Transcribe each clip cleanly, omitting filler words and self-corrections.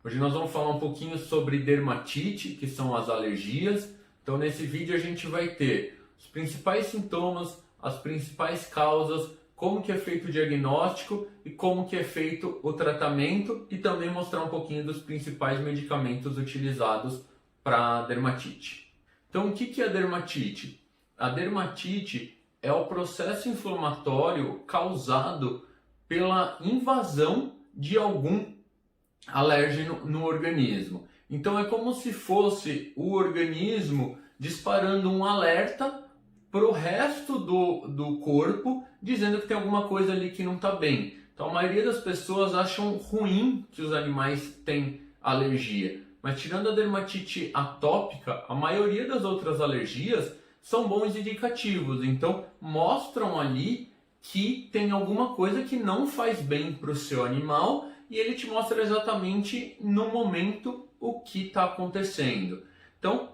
Hoje nós vamos falar um pouquinho sobre dermatite, que são as alergias. Então nesse vídeo a gente vai ter os principais sintomas, as principais causas, como que é feito o diagnóstico e como que é feito o tratamento e também mostrar um pouquinho dos principais medicamentos utilizados para dermatite. Então o que é a dermatite? A dermatite é o processo inflamatório causado pela invasão de algum alérgeno no organismo. Então é como se fosse o organismo disparando um alerta para o resto do corpo, dizendo que tem alguma coisa ali que não está bem. Então a maioria das pessoas acham ruim que os animais têm alergia. Mas tirando a dermatite atópica, a maioria das outras alergias são bons indicativos. Então mostram ali que tem alguma coisa que não faz bem para o seu animal e ele te mostra exatamente no momento o que está acontecendo. Então,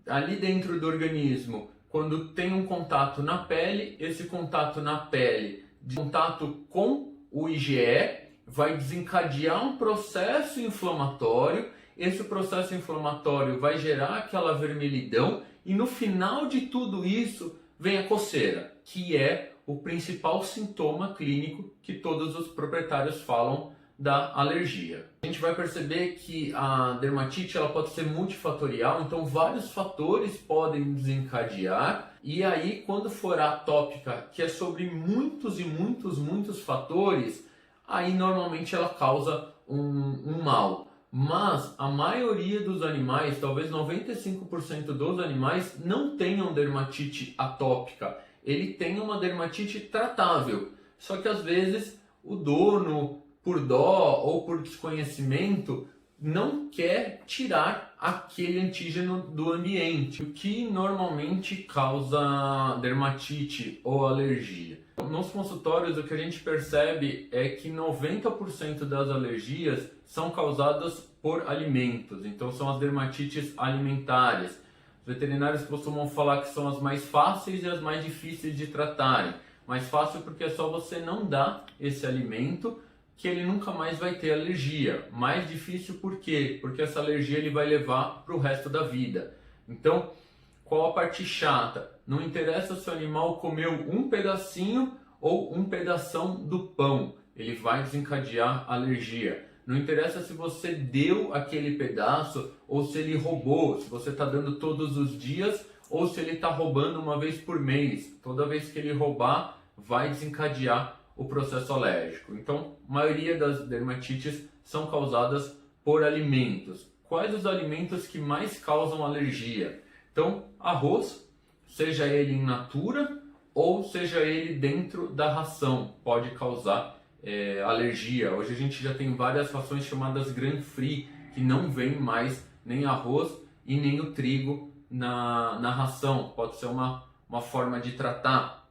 ali dentro do organismo, quando tem um contato na pele, esse contato na pele, de contato com o IgE, vai desencadear um processo inflamatório. Esse processo inflamatório vai gerar aquela vermelhidão e no final de tudo isso vem a coceira, que é o principal sintoma clínico que todos os proprietários falam da alergia. A gente vai perceber que a dermatite ela pode ser multifatorial, então vários fatores podem desencadear, e aí quando for atópica, que é sobre muitos e muitos fatores, aí normalmente ela causa um mal. Mas a maioria dos animais, talvez 95% dos animais, não tenham dermatite atópica. Ele tem uma dermatite tratável, só que às vezes o dono, por dó ou por desconhecimento, não quer tirar aquele antígeno do ambiente, o que normalmente causa dermatite ou alergia. Nos consultórios, o que a gente percebe é que 90% das alergias são causadas por alimentos, então são as dermatites alimentares. Os veterinários costumam falar que são as mais fáceis e as mais difíceis de tratarem. Mais fácil porque é só você não dar esse alimento que ele nunca mais vai ter alergia. Mais difícil por quê? Porque essa alergia ele vai levar para o resto da vida. Então, qual a parte chata? Não interessa se o animal comeu um pedacinho ou um pedação do pão, ele vai desencadear alergia. Não interessa se você deu aquele pedaço ou se ele roubou, se você está dando todos os dias ou se ele está roubando uma vez por mês. Toda vez que ele roubar, vai desencadear o processo alérgico. Então, a maioria das dermatites são causadas por alimentos. Quais os alimentos que mais causam alergia? Então, arroz, seja ele in natura ou seja ele dentro da ração, pode causar alergia. Hoje a gente já tem várias rações chamadas grain free, que não vem mais nem arroz e nem o trigo na ração. Pode ser uma forma de tratar.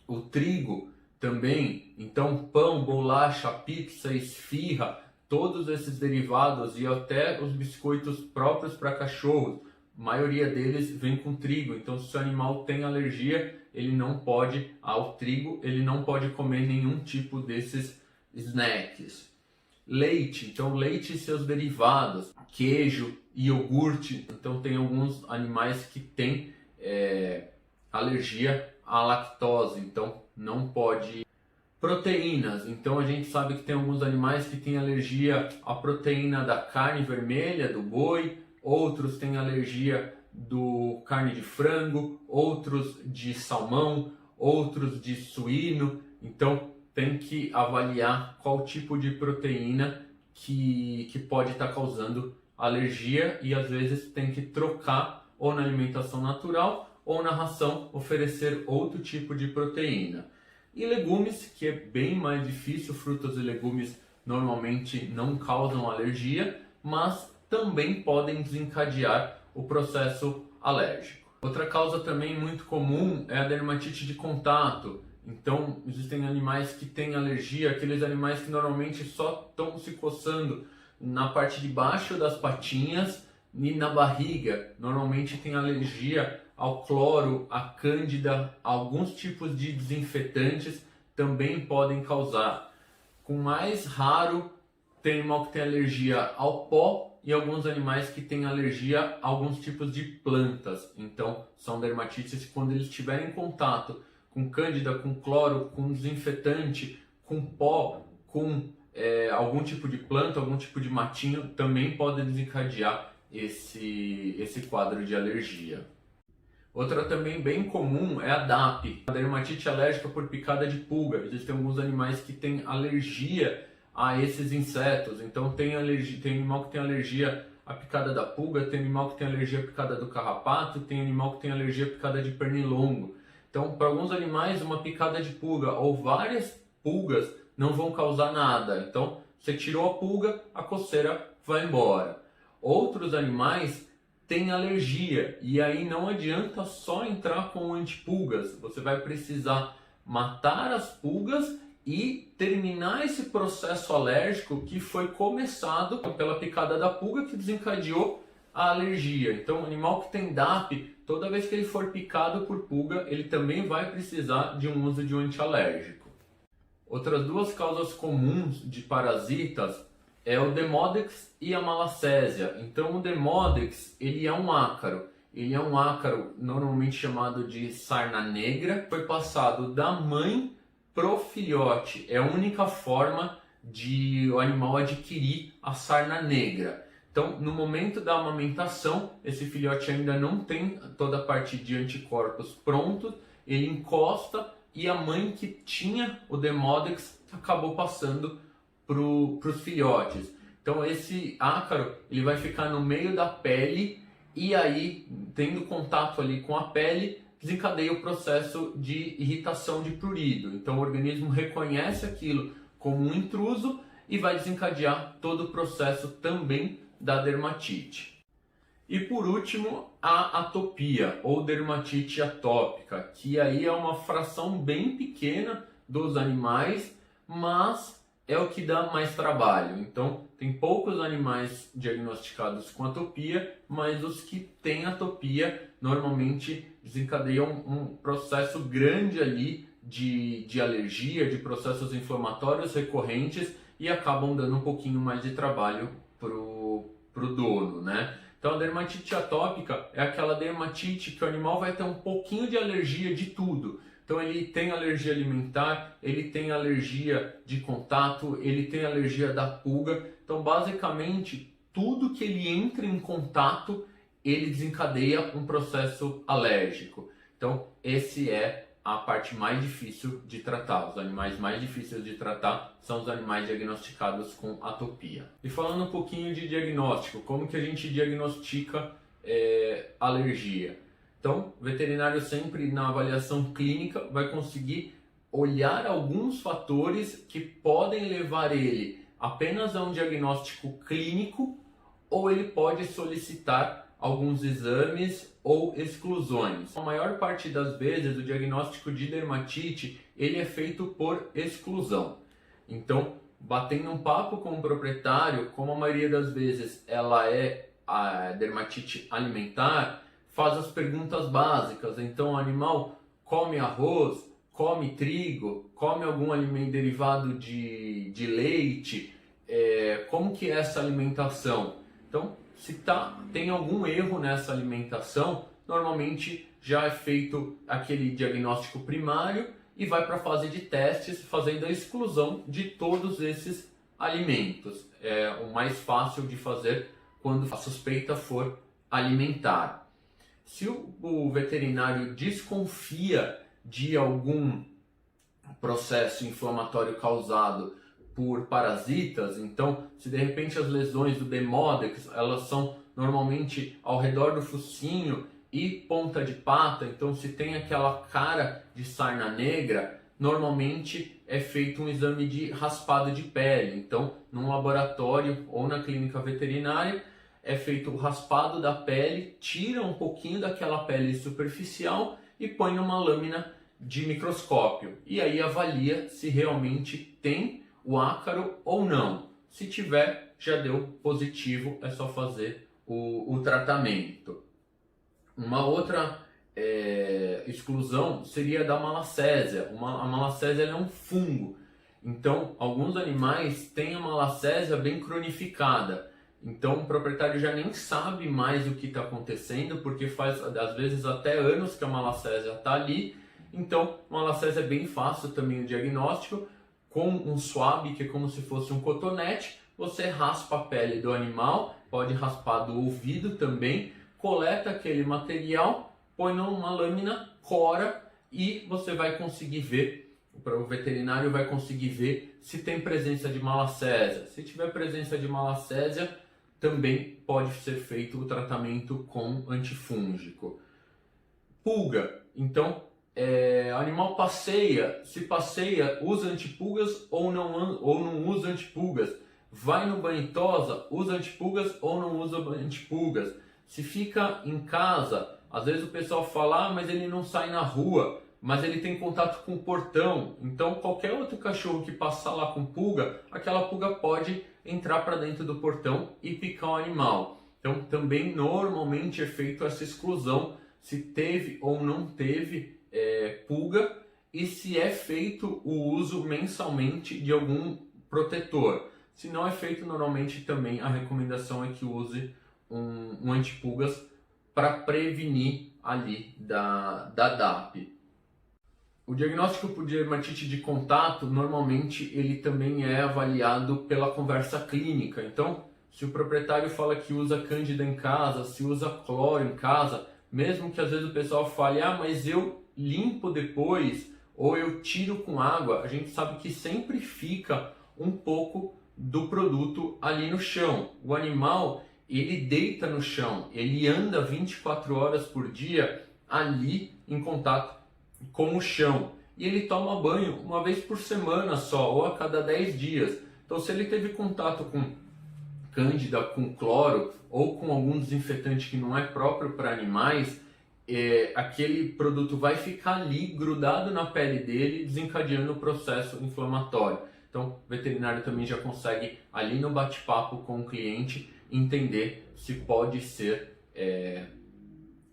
O trigo também, então pão, bolacha, pizza, esfirra, todos esses derivados e até os biscoitos próprios para cachorros, a maioria deles vem com trigo. Então se o animal tem alergia, ele não pode ao trigo, ele não pode comer nenhum tipo desses snacks. Leite, então leite e seus derivados, queijo, iogurte. Então tem alguns animais que têm alergia à lactose, então não pode. Proteínas, então a gente sabe que tem alguns animais que têm alergia à proteína da carne vermelha, do boi, outros têm alergia do carne de frango, outros de salmão, outros de suíno. Então tem que avaliar qual tipo de proteína que pode estar causando alergia e às vezes tem que trocar ou na alimentação natural ou na ração oferecer outro tipo de proteína. E legumes, que é bem mais difícil, frutas e legumes normalmente não causam alergia, mas também podem desencadear o processo alérgico. Outra causa também muito comum é a dermatite de contato. Então existem animais que têm alergia, aqueles animais que normalmente só estão se coçando na parte de baixo das patinhas e na barriga. Normalmente tem alergia ao cloro, à cândida, alguns tipos de desinfetantes também podem causar. Com mais raro tem animal que tem alergia ao pó e alguns animais que têm alergia a alguns tipos de plantas. Então, são dermatites que quando eles estiverem em contato com cândida, com cloro, com desinfetante, com pó, com algum tipo de planta, algum tipo de matinho, também pode desencadear esse quadro de alergia. Outra também bem comum é a DAP, a dermatite alérgica por picada de pulga. Existem alguns animais que têm alergia a esses insetos, então tem animal que tem alergia à picada da pulga, tem animal que tem alergia à picada do carrapato, tem animal que tem alergia à picada de pernilongo. Então, para alguns animais, uma picada de pulga ou várias pulgas não vão causar nada. Então, você tirou a pulga, a coceira vai embora. Outros animais têm alergia e aí não adianta só entrar com antipulgas. Você vai precisar matar as pulgas e terminar esse processo alérgico que foi começado pela picada da pulga que desencadeou a alergia. Então, o animal que tem DAP, toda vez que ele for picado por pulga, ele também vai precisar de um uso de um antialérgico. Outras duas causas comuns de parasitas é o Demodex e a Malacésia. Então, o Demodex, ele é um ácaro. Ele é um ácaro normalmente chamado de sarna negra. Foi passado da mãe pro filhote. É a única forma de o animal adquirir a sarna negra. Então, no momento da amamentação, esse filhote ainda não tem toda a parte de anticorpos prontos, ele encosta e a mãe que tinha o Demodex acabou passando para os filhotes. Então, esse ácaro ele vai ficar no meio da pele e aí, tendo contato ali com a pele, desencadeia o processo de irritação de prurido. Então o organismo reconhece aquilo como um intruso e vai desencadear todo o processo também da dermatite. E por último, a atopia ou dermatite atópica, que aí é uma fração bem pequena dos animais, mas é o que dá mais trabalho. Então, tem poucos animais diagnosticados com atopia, mas os que têm atopia normalmente desencadeiam um processo grande ali de alergia, de processos inflamatórios recorrentes e acabam dando um pouquinho mais de trabalho pro dono, né? Então, a dermatite atópica é aquela dermatite que o animal vai ter um pouquinho de alergia de tudo. Então ele tem alergia alimentar, ele tem alergia de contato, ele tem alergia da pulga. Então basicamente tudo que ele entra em contato, ele desencadeia um processo alérgico. Então esse é a parte mais difícil de tratar. Os animais mais difíceis de tratar são os animais diagnosticados com atopia. E falando um pouquinho de diagnóstico, como que a gente diagnostica alergia? Então, o veterinário sempre na avaliação clínica vai conseguir olhar alguns fatores que podem levar ele apenas a um diagnóstico clínico ou ele pode solicitar alguns exames ou exclusões. A maior parte das vezes o diagnóstico de dermatite ele é feito por exclusão. Então, batendo um papo com o proprietário, como a maioria das vezes ela é a dermatite alimentar, faz as perguntas básicas. Então o animal come arroz, come trigo, come algum alimento derivado de leite, como que é essa alimentação? Então se tem algum erro nessa alimentação, normalmente já é feito aquele diagnóstico primário e vai para a fase de testes, fazendo a exclusão de todos esses alimentos. É o mais fácil de fazer quando a suspeita for alimentar. Se o veterinário desconfia de algum processo inflamatório causado por parasitas, então se de repente as lesões do Demodex elas são normalmente ao redor do focinho e ponta de pata, então se tem aquela cara de sarna negra, normalmente é feito um exame de raspado de pele. Então, num laboratório ou na clínica veterinária, é feito o raspado da pele, tira um pouquinho daquela pele superficial e põe numa lâmina de microscópio. E aí avalia se realmente tem o ácaro ou não. Se tiver, já deu positivo, é só fazer o tratamento. Uma outra exclusão seria da malacésia. A malacésia é um fungo. Então, alguns animais têm a malacésia bem cronificada. Então, o proprietário já nem sabe mais o que está acontecendo, porque faz, às vezes, até anos que a malacésia está ali. Então, malacésia é bem fácil também o diagnóstico. Com um swab, que é como se fosse um cotonete, você raspa a pele do animal, pode raspar do ouvido também, coleta aquele material, põe numa lâmina, cora e você vai conseguir ver, o veterinário vai conseguir ver se tem presença de malacésia. Se tiver presença de malacésia, também pode ser feito o tratamento com antifúngico. Pulga, então, o animal passeia, se passeia, usa antipulgas ou não usa antipulgas. Vai no banho e tosa, usa antipulgas ou não usa antipulgas. Se fica em casa, às vezes o pessoal fala, mas ele não sai na rua, mas ele tem contato com o portão. Então qualquer outro cachorro que passar lá com pulga, aquela pulga pode entrar para dentro do portão e picar o animal. Então também normalmente é feita essa exclusão, se teve ou não teve pulga e se é feito o uso mensalmente de algum protetor. Se não é feito, normalmente também a recomendação é que use um antipulgas para prevenir ali da DAP. O diagnóstico por dermatite de contato, normalmente ele também é avaliado pela conversa clínica. Então, se o proprietário fala que usa cândida em casa, se usa cloro em casa, mesmo que às vezes o pessoal fale, mas eu limpo depois ou eu tiro com água, a gente sabe que sempre fica um pouco do produto ali no chão. O animal, ele deita no chão, ele anda 24 horas por dia ali em contato com o chão e ele toma banho uma vez por semana só ou a cada 10 dias. Então se ele teve contato com cândida, com cloro ou com algum desinfetante que não é próprio para animais, aquele produto vai ficar ali grudado na pele dele, desencadeando o processo inflamatório. Então, o veterinário também já consegue, ali no bate-papo com o cliente, entender se pode ser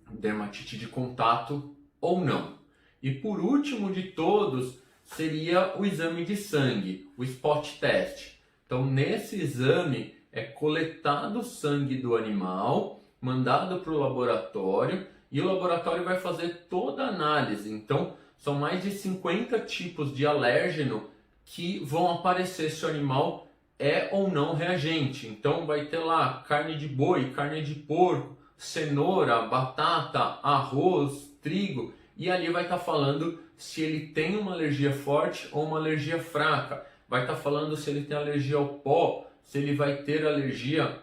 dermatite de contato ou não. E por último de todos, seria o exame de sangue, o spot test. Então, nesse exame, é coletado o sangue do animal, mandado para o laboratório, e o laboratório vai fazer toda a análise. Então, são mais de 50 tipos de alérgeno que vão aparecer se o animal é ou não reagente. Então, vai ter lá carne de boi, carne de porco, cenoura, batata, arroz, trigo, e ali vai estar falando se ele tem uma alergia forte ou uma alergia fraca. Vai estar falando se ele tem alergia ao pó, se ele vai ter alergia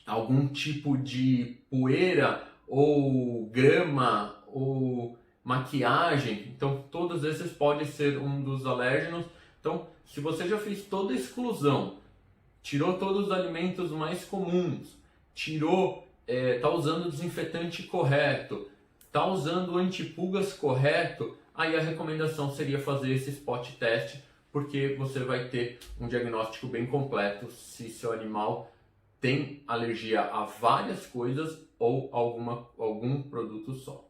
a algum tipo de poeira, ou grama, ou maquiagem. Então todos esses podem ser um dos alérgenos. Então se você já fez toda a exclusão, tirou todos os alimentos mais comuns, está usando o desinfetante correto, está usando o antipulgas correto, aí a recomendação seria fazer esse spot test, porque você vai ter um diagnóstico bem completo se seu animal tem alergia a várias coisas ou algum produto só.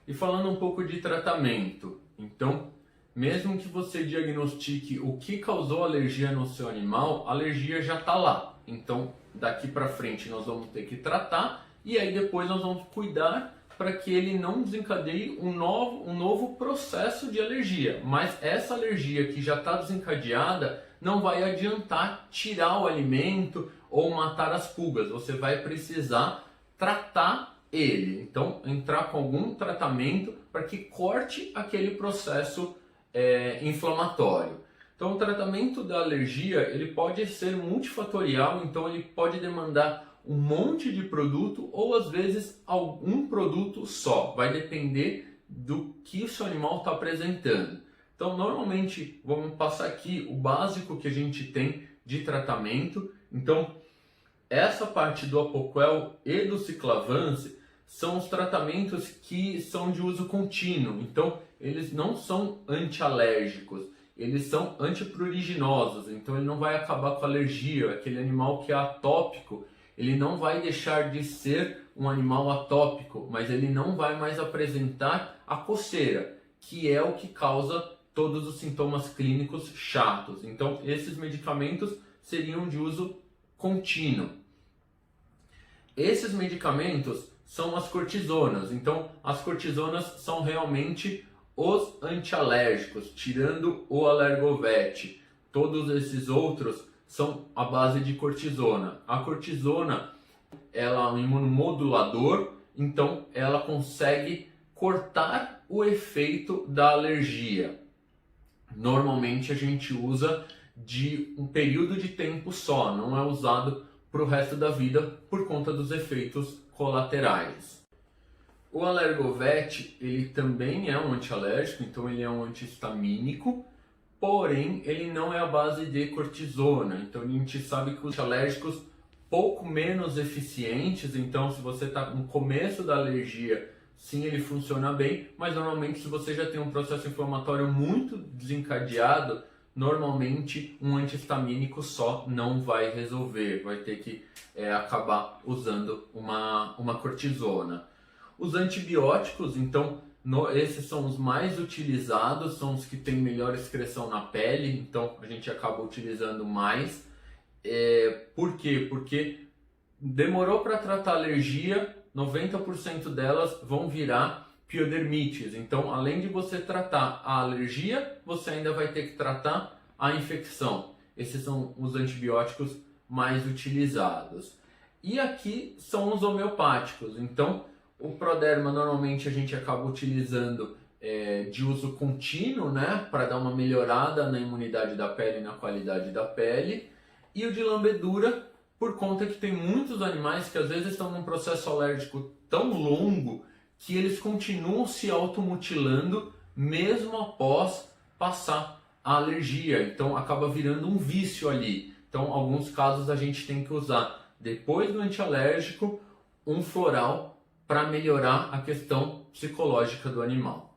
E falando um pouco de tratamento, então, mesmo que você diagnostique o que causou alergia no seu animal, a alergia já está lá. Então, daqui para frente nós vamos ter que tratar e aí depois nós vamos cuidar para que ele não desencadeie um novo processo de alergia. Mas essa alergia que já está desencadeada não vai adiantar tirar o alimento ou matar as pulgas. Você vai precisar tratar ele. Então, entrar com algum tratamento para que corte aquele processo inflamatório. Então, o tratamento da alergia ele pode ser multifatorial, então ele pode demandar um monte de produto ou às vezes algum produto só. Vai depender do que o seu animal está apresentando. Então, normalmente, vamos passar aqui o básico que a gente tem de tratamento. Então, essa parte do Apoquel e do Ciclavance são os tratamentos que são de uso contínuo. Então, eles não são antialérgicos, eles são antipruriginosos. Então, ele não vai acabar com a alergia. Aquele animal que é atópico, ele não vai deixar de ser um animal atópico, mas ele não vai mais apresentar a coceira, que é o que causa todos os sintomas clínicos chatos. Então, esses medicamentos seriam de uso contínuo. Esses medicamentos são as cortisonas. Então, as cortisonas são realmente os antialérgicos, tirando o Alergovete. Todos esses outros são à base de cortisona. A cortisona, ela é um imunomodulador, então ela consegue cortar o efeito da alergia. Normalmente a gente usa de um período de tempo só, não é usado para o resto da vida por conta dos efeitos colaterais. O Alergovete, ele também é um antialérgico, então ele é um antihistamínico, porém ele não é à base de cortisona. Então a gente sabe que os antialérgicos pouco menos eficientes, então se você está no começo da alergia, sim, ele funciona bem, mas normalmente se você já tem um processo inflamatório muito desencadeado, normalmente um antihistamínico só não vai resolver, vai ter que acabar usando uma cortisona. Os antibióticos, então, esses são os mais utilizados, são os que têm melhor excreção na pele, então a gente acaba utilizando mais. Por quê? Porque demorou para tratar alergia, 90% delas vão virar piodermites. Então, além de você tratar a alergia, você ainda vai ter que tratar a infecção. Esses são os antibióticos mais utilizados. E aqui são os homeopáticos. Então, o Proderma normalmente a gente acaba utilizando de uso contínuo, né, para dar uma melhorada na imunidade da pele e na qualidade da pele. E o de lambedura, por conta que tem muitos animais que às vezes estão num processo alérgico tão longo que eles continuam se automutilando mesmo após passar a alergia. Então acaba virando um vício ali. Então, em alguns casos a gente tem que usar, depois do antialérgico, um floral para melhorar a questão psicológica do animal.